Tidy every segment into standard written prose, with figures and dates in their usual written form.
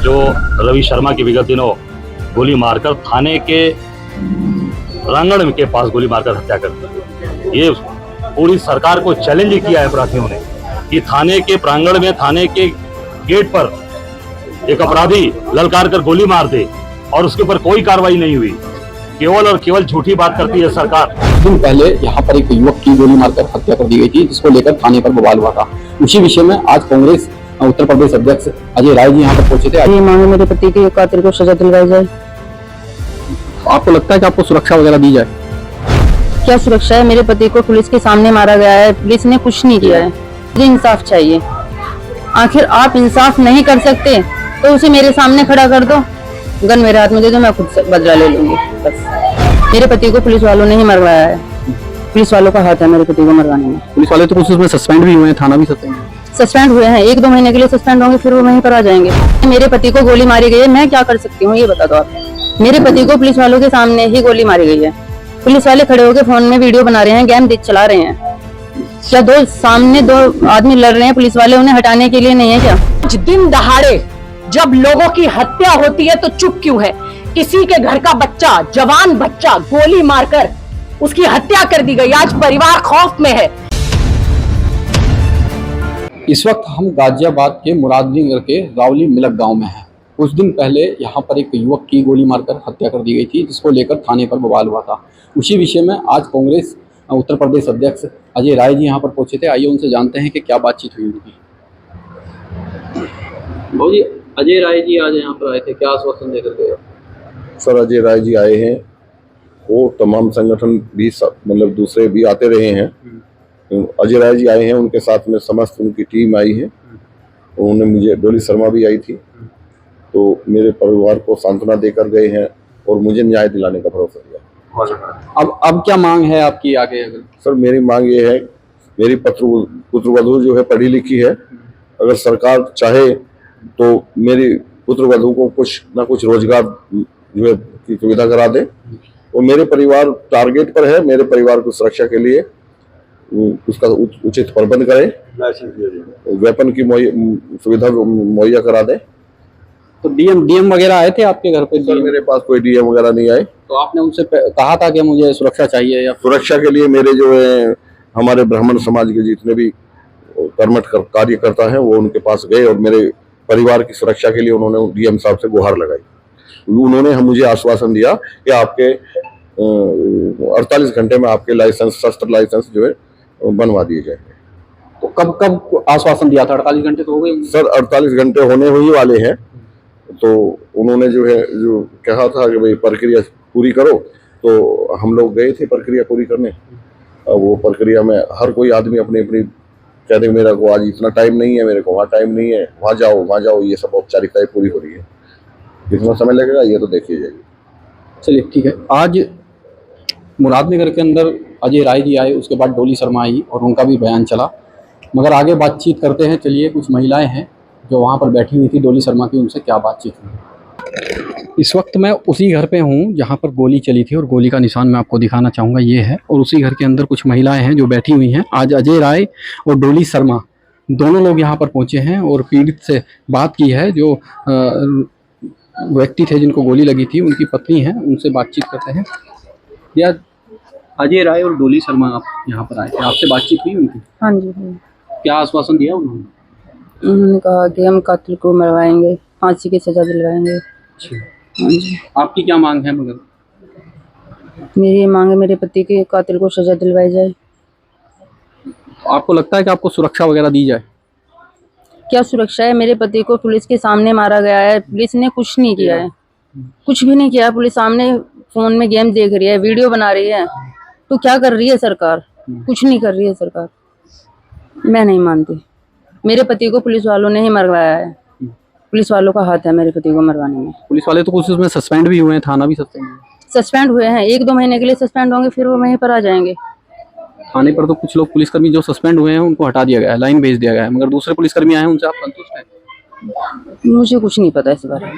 जो रवि शर्मा की विगत दिनों गोली मारकर थाने के प्रांगण के पास गोली मारकर हत्या कर दी, ये पूरी सरकार को चैलेंज किया है अपराधियों ने कि थाने के प्रांगण में, थाने के गेट पर एक अपराधी ललकार कर गोली मार दे और उसके ऊपर कोई कार्रवाई नहीं हुई। केवल और केवल झूठी बात करती है सरकार। कुछ दिन पहले यहाँ पर एक युवक की गोली मारकर हत्या कर दी गई थी, जिसको लेकर थाने पर बवाल हुआ था। उसी विषय में आज कांग्रेस उत्तर प्रदेश अध्यक्ष अजय राय जी यहाँ पर पहुंचे थे। ये मांगे मेरे पति के कातिल को सजा दिलवाई जाए। आपको लगता है कि आपको सुरक्षा वगैरह दी जाए? क्या सुरक्षा है? मेरे पति को पुलिस के सामने मारा गया है, पुलिस ने कुछ नहीं किया है। मुझे इंसाफ चाहिए। आखिर आप इंसाफ नहीं कर सकते तो उसे मेरे सामने खड़ा कर दो, गन मेरे हाथ में दे दो, मैं खुद से बदला ले लूंगी। बस मेरे पति को पुलिस वालों ने ही मरवाया है, पुलिस वालों का हाथ है मेरे पति को मरवाने में। पुलिस वाले तो कुछ उसमें सस्पेंड भी हुए हैं, थाना भी सस्पेंड हुए हैं, 1-2 महीने के लिए सस्पेंड होंगे, फिर वो वहीं पर आ जाएंगे। मेरे पति को गोली मारी गई है, मैं क्या कर सकती हूँ ये बता दो आप। मेरे पति को पुलिस वालों के सामने ही गोली मारी गई है। पुलिस वाले खड़े होकर फोन में वीडियो बना रहे हैं, गेम चला रहे हैं। क्या सामने दो आदमी लड़ रहे हैं, पुलिस वाले उन्हें हटाने के लिए नहीं है क्या? दिन दहाड़े जब लोगों की हत्या होती है तो चुप क्यों है? किसी के घर का बच्चा, जवान बच्चा गोली मारकर उसकी हत्या कर दी गई। आज परिवार खौफ में है। इस वक्त हम गाजियाबाद के मुरादनगर के रावली मिलक गांव में हैं। कुछ दिन पहले यहाँ पर एक युवक की गोली मारकर हत्या कर दी गई थी, जिसको लेकर थाने पर बवाल हुआ था। उसी विषय में आज कांग्रेस उत्तर प्रदेश अध्यक्ष अजय राय जी यहाँ पर पहुंचे थे। आइए उनसे जानते हैं कि क्या बातचीत हुई उनकी। भाऊ जी, अजय राय जी आज यहाँ पर आए थे, क्या आश्वासन देकर गए? सर, अजय राय जी आए हैं, वो तमाम संगठन भी मतलब दूसरे भी आते रहे हैं। अजय राय जी आए हैं, उनके साथ में समस्त उनकी टीम आई है। उन्होंने मुझे, डोली शर्मा भी आई थी, तो मेरे परिवार को सांत्वना देकर गए हैं और मुझे न्याय दिलाने का भरोसा दिया। अब क्या मांग है आपकी आगे? सर, मेरी मांग ये है, मेरी पुत्रवधू जो है पढ़ी लिखी है, अगर सरकार चाहे तो मेरी पुत्रवधू को कुछ ना कुछ रोजगार जो है की सुविधा करा दे। और मेरे परिवार टारगेट पर है, मेरे परिवार को सुरक्षा के लिए उसका उचित प्रबंध करे, वेपन की सुविधा मुहैया करा दे। तो डीएम वगैरह आए थे आपके घर पे? सर, मेरे पास कोई डीएम वगैरह नहीं आए। तो आपने उनसे कहा था कि मुझे सुरक्षा चाहिए? या सुरक्षा के लिए मेरे जो है हमारे ब्राह्मण समाज के जितने भी कर्मठ कार्यकर्ता हैं वो उनके पास गए और मेरे परिवार की सुरक्षा के लिए उन्होंने डीएम साहब से गुहार लगाई। उन्होंने मुझे आश्वासन दिया कि आपके 48 घंटे में आपके लाइसेंस, शस्त्र लाइसेंस जो है बनवा दिए जाएंगे। तो कब आश्वासन दिया था? 48 घंटे तो हो गए सर, 48 घंटे होने ही वाले हैं। तो उन्होंने जो है जो कहा था कि भाई प्रक्रिया पूरी करो, तो हम लोग गए थे प्रक्रिया पूरी करने। वो प्रक्रिया में हर कोई आदमी अपनी अपनी कहते हैं मेरा को आज इतना टाइम नहीं है, मेरे को वहाँ टाइम नहीं है, वहाँ जाओ, ये सब औपचारिकताएं पूरी हो रही है। कितना समय लगेगा ये तो देखिए जाएगी। चलिए ठीक है। आज मुरादनगर के अंदर अजय राय जी आए, उसके बाद डोली शर्मा आई और उनका भी बयान चला, मगर आगे बातचीत करते हैं। चलिए, कुछ महिलाएं हैं जो वहाँ पर बैठी हुई थी डोली शर्मा की, उनसे क्या बातचीत हुई। इस वक्त मैं उसी घर पे हूँ जहाँ पर गोली चली थी और गोली का निशान मैं आपको दिखाना चाहूँगा, ये है। और उसी घर के अंदर कुछ महिलाएं हैं जो बैठी हुई हैं। आज अजय राय और डोली शर्मा दोनों लोग यहाँ पर पहुँचे हैं और पीड़ित से बात की है। जो व्यक्ति थे जिनको गोली लगी थी, उनकी पत्नी है, उनसे बातचीत करते हैं। या अजय राय और डोली शर्मा आप यहाँ पर आए थे, आपसे बातचीत हुई उनकी? हाँ जी। क्या आश्वासन दिया उन्होंने? उन्होंने कहा कि हम कातिल को मरवाएंगे, फांसी की सजा दिलवाएंगे। हाँ जी। आपकी क्या मांग है? मगर मेरी मांग है मेरे पति के कातिल को सजा दिलवाई जाए। आपको लगता है कि आपको सुरक्षा वगैरह दी जाए? क्या सुरक्षा है? मेरे पति को पुलिस के सामने मारा गया है, पुलिस ने कुछ नहीं किया है, कुछ भी नहीं किया। पुलिस सामने फोन में गेम देख रही है, वीडियो बना रही है, तो क्या कर रही है सरकार? कुछ नहीं कर रही है सरकार। मैं नहीं मानती, मेरे पति को पुलिस वालों ने ही मरवाया है, पुलिस वालों का हाथ है मेरे पति को मरवाने में। पुलिस वाले तो कुछ उसमें सस्पेंड भी हुए हैं, थाना भी सस्पेंड हुए हैं, 1-2 महीने के लिए सस्पेंड होंगे, फिर वो वहीं पर आ जाएंगे। थाने पर तो कुछ लोग पुलिसकर्मी जो सस्पेंड हुए हैं उनको हटा दिया गया है, लाइन भेज दिया गया है, मगर दूसरे पुलिसकर्मी आए हैं, उनसे आप संतुष्ट हैं? मुझे कुछ नहीं पता इस बारे में।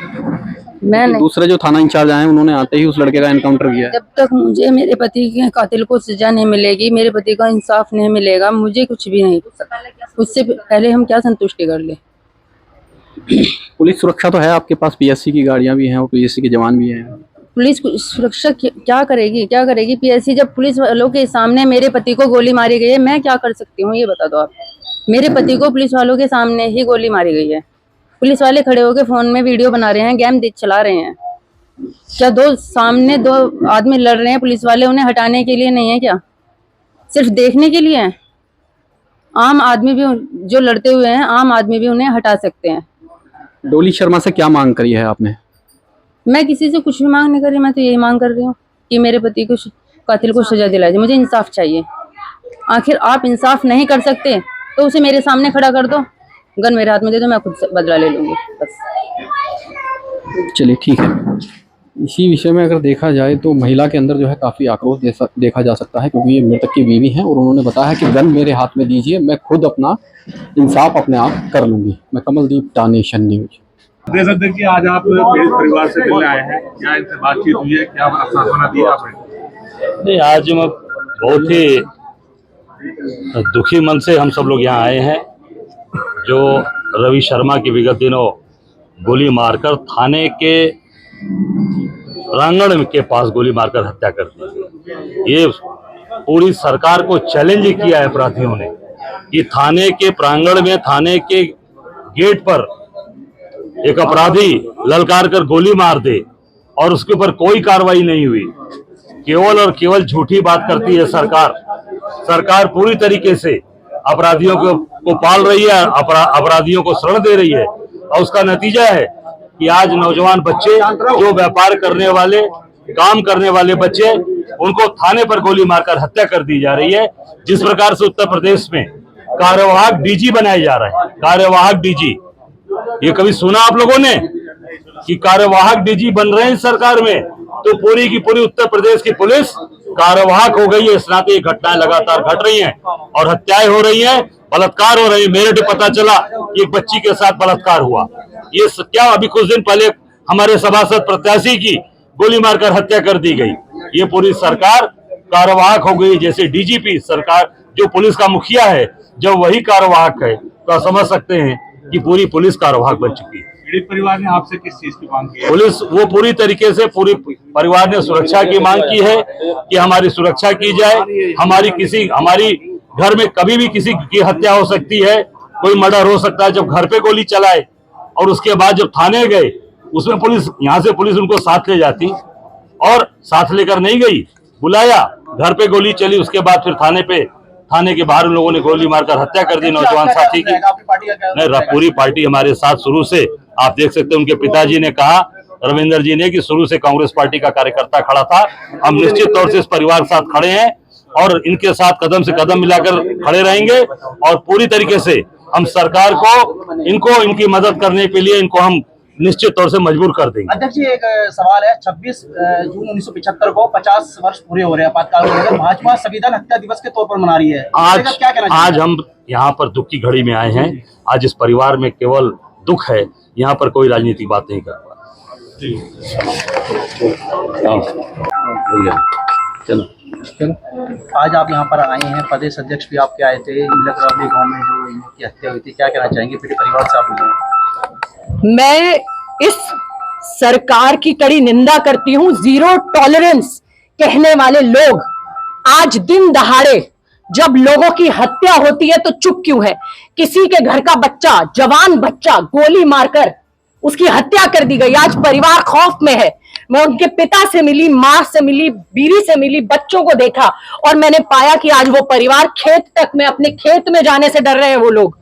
मैं नहीं, दूसरे जो थाना इंचार्ज आए हैं उन्होंने आते ही उस लड़के का एनकाउंटर किया है। जब तक मुझे मेरे पति के कातिल को सजा नहीं मिलेगी, मेरे पति का इंसाफ नहीं मिलेगा, मुझे कुछ भी नहीं पता। उससे पहले हम क्या संतुष्टि कर ले। पुलिस सुरक्षा तो है आपके पास, पीएससी की गाड़ियां भी हैं और पीएससी के जवान भी हैं। पुलिस सुरक्षा क्या करेगी, क्या करेगी पीएससी, जब पुलिस वालों के सामने मेरे पति को गोली मारी गई है। मैं क्या कर सकती हूँ ये बता दो आप। मेरे पति को पुलिस वालों के सामने ही गोली मारी गई है। पुलिस वाले खड़े होकर फोन में वीडियो बना रहे हैं, गेम चला रहे हैं। क्या सामने दो आदमी लड़ रहे हैं, पुलिस वाले उन्हें हटाने के लिए नहीं है क्या, सिर्फ देखने के लिए है? आम आदमी भी जो लड़ते हुए हैं, आम आदमी भी उन्हें हटा सकते हैं। डोली शर्मा से क्या मांग करी है आपने? मैं किसी से कुछ भी मांग नहीं कर रही, मैं तो यही मांग कर रही हूँ कि मेरे पति को कातिल को सजा दिलाई जाए। मुझे इंसाफ चाहिए। आखिर आप इंसाफ नहीं कर सकते तो उसे मेरे सामने खड़ा कर दो, गन मेरे हाथ में दे दो, मैं खुद बदला ले लूंगी बस। चलिए ठीक है। इसी विषय में अगर देखा जाए तो महिला के अंदर जो है काफ़ी आक्रोश देखा जा सकता है, क्योंकि ये मृतक की बीवी है और उन्होंने बताया कि गन मेरे हाथ में दीजिए, मैं खुद अपना इंसाफ अपने आप कर लूंगी। मैं कमलदीप, टा नेशन न्यूज। देख सकते हैं कि आज आप पीड़ित परिवार से मिलने आए हैं, क्या इनसे बातचीत हुई है, क्या आश्वासन दिया आपने? नहीं, आज मैं बहुत ही दुखी मन से हम सब लोग यहाँ आए हैं। जो रवि शर्मा की विगत दिनों गोली मारकर थाने के प्रांगण के पास गोली मारकर हत्या कर दी, ये पूरी सरकार को चैलेंज किया है अपराधियों ने कि थाने के प्रांगण में, थाने के गेट पर एक अपराधी ललकार कर गोली मार दे और उसके ऊपर कोई कार्रवाई नहीं हुई। केवल और केवल झूठी बात करती है सरकार। सरकार पूरी तरीके से अपराधियों को पाल रही है, अपराधियों को शरण दे रही है और उसका नतीजा है कि आज नौजवान बच्चे, जो व्यापार करने वाले, काम करने वाले बच्चे, उनको थाने पर गोली मारकर हत्या कर दी जा रही है। जिस प्रकार से उत्तर प्रदेश में कार्यवाहक डीजी बनाया जा रहा है, कार्यवाहक डीजी, ये कभी सुना आप लोगों ने कि कार्यवाहक डीजी बन रहे हैं सरकार में? तो पूरी की पूरी उत्तर प्रदेश की पुलिस कार्यवाहक हो गई है। इस नाते ये घटनाएं लगातार घट रही हैं और हत्याएं हो रही हैं, बलात्कार हो रहे हैं। मेरे को पता चला कि एक बच्ची के साथ बलात्कार हुआ। ये क्या अभी कुछ दिन पहले हमारे सभासद प्रत्याशी की गोली मारकर हत्या कर दी गई। ये पूरी सरकार कार्यवाहक हो गई। जैसे डीजीपी सरकार, जो पुलिस का मुखिया है, जब वही कार्यवाहक है तो आप समझ सकते हैं कि पूरी पुलिस कार्यवाहक बन चुकी है। पीड़ित परिवार ने आपसे किस चीज की मांग की है? पुलिस वो पूरी तरीके से, पूरी परिवार ने सुरक्षा की मांग की है कि हमारी सुरक्षा की जाए। हमारी घर में कभी भी किसी की हत्या हो सकती है, कोई मर्डर हो सकता है। जब घर पे गोली चलाए और उसके बाद जब थाने गए, उसमें पुलिस, यहाँ से पुलिस उनको साथ ले जाती और साथ लेकर नहीं गई, बुलाया, घर पे गोली चली, उसके बाद फिर थाने के बाहर उन लोगों ने गोली मारकर हत्या कर दी नौजवान साथी की। नहीं, पूरी पार्टी हमारे साथ शुरू से, आप देख सकते हैं उनके पिताजी ने कहा, रविंदर जी ने, कि शुरू से कांग्रेस पार्टी का कार्यकर्ता खड़ा था। हम निश्चित तौर से इस परिवार के साथ खड़े हैं और इनके साथ कदम से कदम मिलाकर खड़े रहेंगे और पूरी तरीके से हम सरकार को, इनको, इनकी मदद करने के लिए इनको हम निश्चित तौर से मजबूर कर देंगे। अध्यक्ष जी, एक सवाल है। 26 जून 1975 को 50 वर्ष पूरे हो रहे हैं आपातकाल को लेकर। भाजपा संविधान हत्या दिवस के तौर पर मना रही है। क्या कहना चाहिए? आज हम यहाँ पर दुख की घड़ी में आए हैं। आज इस परिवार में केवल दुख है, यहाँ पर कोई राजनीतिक बात नहीं कर रहा। चलो। आज आप यहाँ पर आए हैं, प्रदेश अध्यक्ष भी आपके आए थे, लकरावली गांव में जो इनकी हत्या हुई थी, क्या कहना चाहेंगे पीड़ित परिवार से आप लोग? मैं इस सरकार की कड़ी निंदा करती हूं। जीरो टॉलरेंस कहने वाले लोग आज दिन दहाड़े जब लोगों की हत्या होती है तो चुप क्यों है? किसी के घर का बच्चा, जवान बच्चा गोली मारकर उसकी हत्या कर दी गई। आज परिवार खौफ में है। मैं उनके पिता से मिली, मां से मिली, बीवी से मिली, बच्चों को देखा और मैंने पाया कि आज वो परिवार खेत तक में, अपने खेत में जाने से डर रहे हैं वो लोग।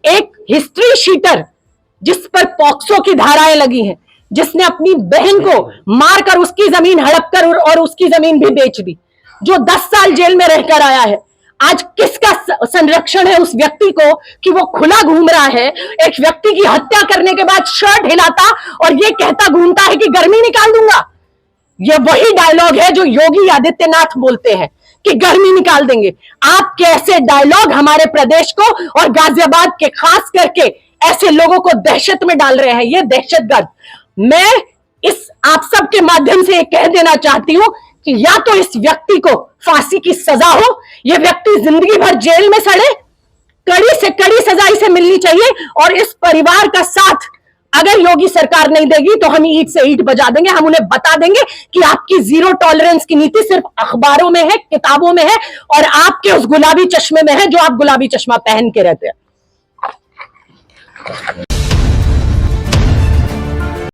एक हिस्ट्री शीटर जिस पर पॉक्सो की धाराएं लगी हैं, जिसने अपनी बहन को मारकर उसकी जमीन हड़प कर और उसकी जमीन भी बेच दी, जो 10 साल जेल में रहकर आया है, आज किसका संरक्षण है उस व्यक्ति को कि वो खुला घूम रहा है? एक व्यक्ति की हत्या करने के बाद शर्ट हिलाता और ये कहता घूमता है कि गर्मी निकाल दूंगा। ये वही डायलॉग है जो योगी आदित्यनाथ बोलते हैं कि गर्मी निकाल देंगे। आप कैसे डायलॉग हमारे प्रदेश को और गाजियाबाद के खास करके ऐसे लोगों को दहशत में डाल रहे हैं, ये दहशतगर्द। मैं इस आप सबके माध्यम से ये कह देना चाहती हूं कि या तो इस व्यक्ति को फांसी की सजा हो, ये व्यक्ति जिंदगी भर जेल में सड़े, कड़ी से कड़ी सजा इसे मिलनी चाहिए। और इस परिवार का साथ अगर योगी सरकार नहीं देगी तो हम ईंट से ईंट बजा देंगे। हम उन्हें बता देंगे कि आपकी जीरो टॉलरेंस की नीति सिर्फ अखबारों में है, किताबों में है, और आपके उस गुलाबी चश्मे में है जो आप गुलाबी चश्मा पहन के रहते हैं।